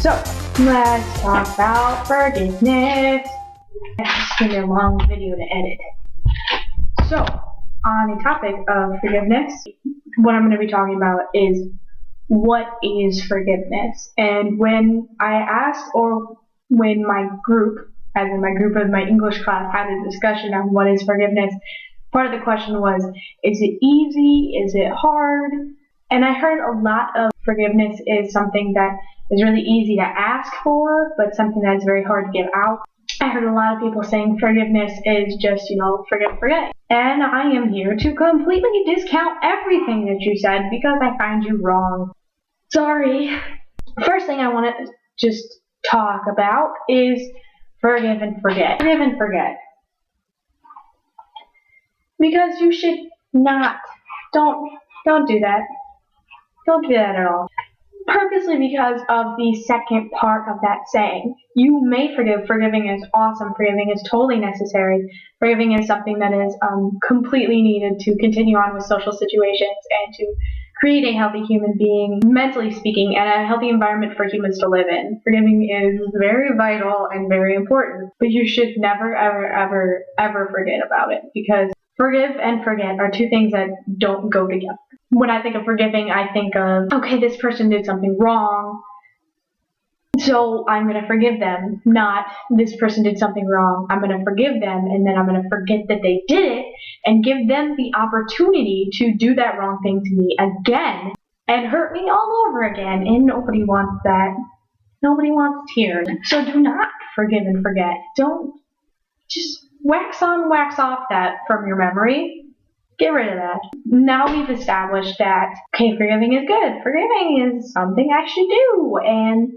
So, let's talk about forgiveness. It's going to be a long video to edit. So, on the topic of forgiveness, what I'm going to be talking about is what is forgiveness. And when I asked, or when my group, as in my group of my English class, had a discussion on what is forgiveness, part of the question was, is it easy? Is it hard? And I heard a lot of forgiveness is something that is really easy to ask for, but something that's very hard to give out. I heard a lot of people saying forgiveness is just, forget. And I am here to completely discount everything that you said because I find you wrong. Sorry. First thing I want to just talk about is forgive and forget. Forgive and forget. Because you should not. Don't do that. Don't do that at all. Purposely because of the second part of that saying. You may forgive. Forgiving is awesome. Forgiving is totally necessary. Forgiving is something that is completely needed to continue on with social situations and to create a healthy human being, mentally speaking, and a healthy environment for humans to live in. Forgiving is very vital and very important, but you should never, ever forget about it, because forgive and forget are two things that don't go together. When I think of forgiving, I think of, okay, this person did something wrong, so I'm going to forgive them. Not, this person did something wrong, I'm going to forgive them, and then I'm going to forget that they did it, and give them the opportunity to do that wrong thing to me again, and hurt me all over again, and nobody wants that. Nobody wants tears. So do not forgive and forget. Don't just wax on, wax off that from your memory. Get rid of that. Now we've established that, okay, forgiving is good. Forgiving is something I should do, and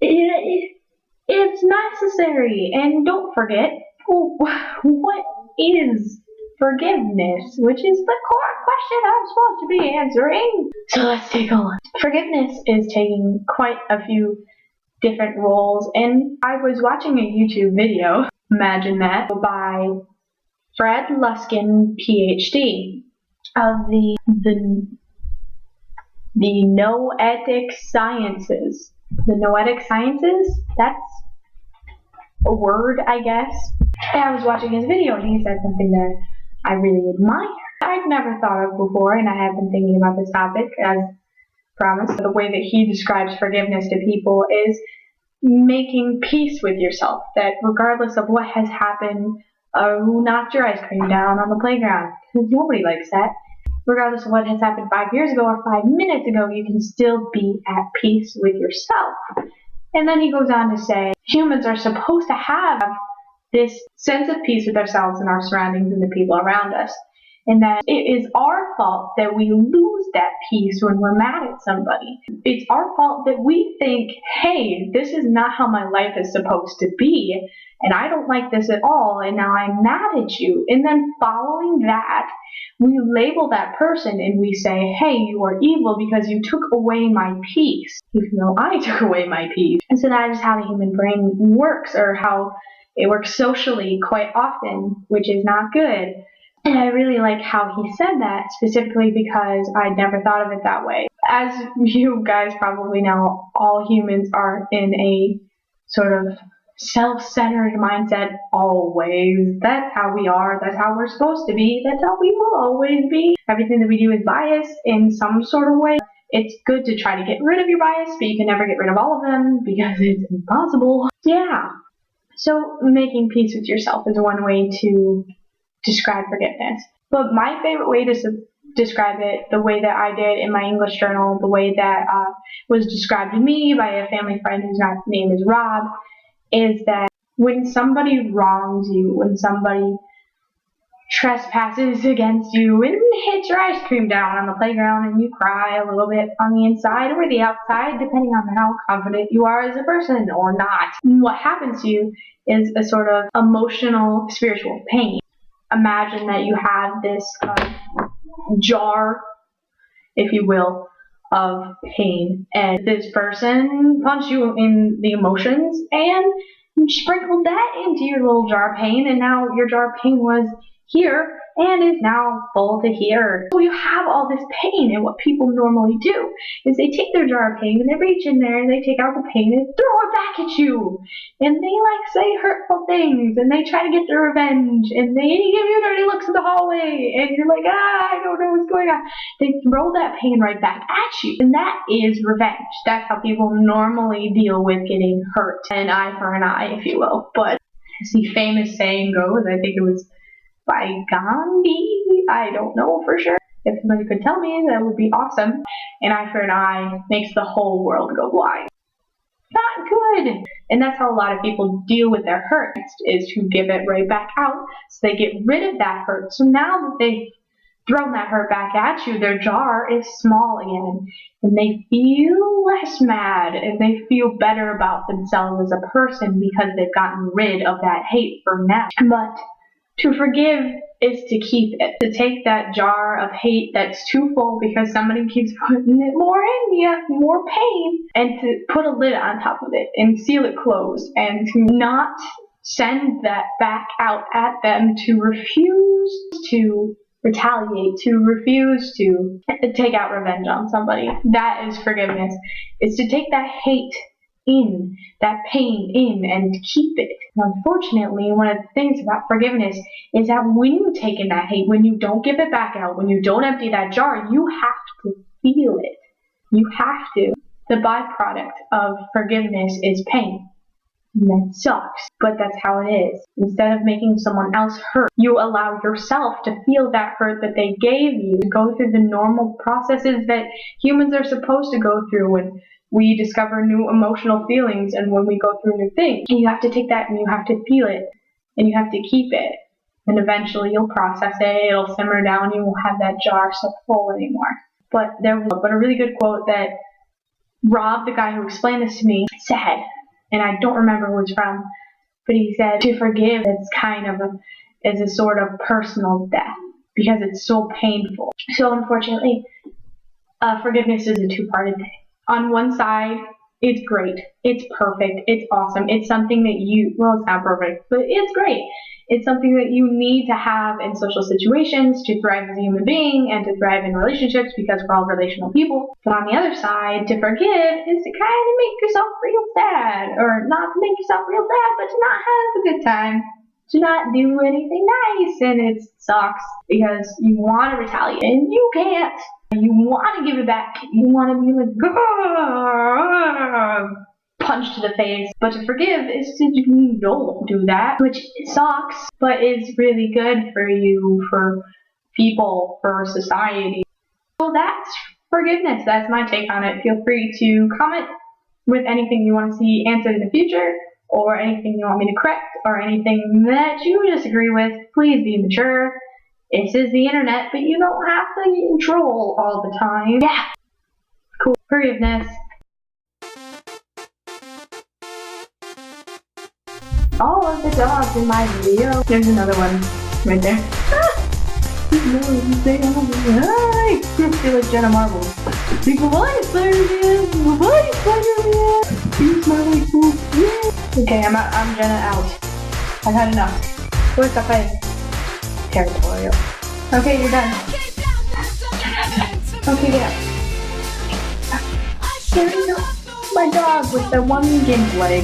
it's necessary. And don't forget, what is forgiveness? Which is the core question I'm supposed to be answering. So let's take a look. Forgiveness is taking quite a few different roles, and I was watching a YouTube video, imagine that, by Fred Luskin, PhD, of the noetic sciences. The noetic sciences? That's a word, I guess. And I was watching his video, and he said something that I really admire. I've never thought of before, and I have been thinking about this topic, as promised. The way that he describes forgiveness to people is making peace with yourself, that regardless of what has happened, who knocked your ice cream down on the playground, because nobody likes that. Regardless of what has happened 5 years ago or 5 minutes ago, you can still be at peace with yourself. And then he goes on to say, humans are supposed to have this sense of peace with ourselves and our surroundings and the people around us. And that it is our fault that we lose that peace when we're mad at somebody. It's our fault that we think, hey, this is not how my life is supposed to be, and I don't like this at all, and now I'm mad at you. And then following that, we label that person and we say, hey, you are evil because you took away my peace, even though I took away my peace. And so that is how the human brain works, or how it works socially quite often, which is not good. And I really like how he said that, specifically because I never thought of it that way. As you guys probably know, all humans are in a sort of self-centered mindset always. That's how we are. That's how we're supposed to be. That's how we will always be. Everything that we do is biased in some sort of way. It's good to try to get rid of your bias, but you can never get rid of all of them because it's impossible. Yeah. So making peace with yourself is one way to describe forgiveness. But my favorite way to describe it, the way that I did in my English journal, the way that was described to me by a family friend whose name is Rob, is that when somebody wrongs you, when somebody trespasses against you and hits your ice cream down on the playground and you cry a little bit on the inside or the outside, depending on how confident you are as a person or not, what happens to you is a sort of emotional, spiritual pain. Imagine that you have this jar, if you will, of pain, and this person punched you in the emotions and sprinkled that into your little jar of pain, and now your jar of pain was here, and is now full to here. So you have all this pain, and what people normally do is they take their jar of pain and they reach in there and they take out the pain and throw it back at you. And they say hurtful things, and they try to get their revenge, and they give you dirty looks in the hallway, and you're like, I don't know what's going on. They throw that pain right back at you, and that is revenge. That's how people normally deal with getting hurt. An eye for an eye, if you will. But as the famous saying goes, I think it was by Gandhi, I don't know for sure. If somebody could tell me, that would be awesome. An eye for an eye makes the whole world go blind. Not good. And that's how a lot of people deal with their hurt, is to give it right back out, so they get rid of that hurt. So now that they've thrown that hurt back at you, their jar is small again, and they feel less mad, and they feel better about themselves as a person because they've gotten rid of that hate for now. But to forgive is to keep it. To take that jar of hate that's too full because somebody keeps putting it more in, you have more pain, and to put a lid on top of it and seal it closed, and to not send that back out at them, to refuse to retaliate, to refuse to take out revenge on somebody. That is forgiveness. Is to take that hate in, that pain in, and keep it. And unfortunately, one of the things about forgiveness is that when you take in that hate, when you don't give it back out, when you don't empty that jar, you have to feel it. You have to. The byproduct of forgiveness is pain. And that sucks, but that's how it is. Instead of making someone else hurt, you allow yourself to feel that hurt that they gave you, to go through the normal processes that humans are supposed to go through when we discover new emotional feelings and when we go through new things. And you have to take that and you have to feel it, and you have to keep it. And eventually you'll process it, it'll simmer down, you won't have that jar so full anymore. But a really good quote that Rob, the guy who explained this to me, said, and I don't remember who it's from, but he said, to forgive is a sort of personal death because it's so painful. So unfortunately, forgiveness is a two-parted thing. On one side, it's great, it's perfect, it's awesome, it's something that it's not perfect, but it's great. It's something that you need to have in social situations to thrive as a human being and to thrive in relationships because we're all relational people. But on the other side, to forgive is to kind of make yourself real sad, or not to make yourself real sad, but to not have a good time, to not do anything nice, and it sucks because you want to retaliate and you can't. You want to give it back. You want to be like, punch to the face. But to forgive is to don't do that, which sucks, but is really good for you, for people, for society. So that's forgiveness. That's my take on it. Feel free to comment with anything you want to see answered in the future, or anything you want me to correct, or anything that you disagree with. Please be mature. This is the internet, but you don't have to control all the time. Yeah. Cool. Forgiveness. All of the dogs in my video. There's another one right there. Hi! I feel like Jenna Marbles. Bye, Spider-Man! Bye, Spider-Man! You smell like poop. Yeah. Okay, I'm Jenna out. I've had enough. Where's the face? Territorial. Okay, you're done. Okay, get up. There we go. My dog with the one gimp leg.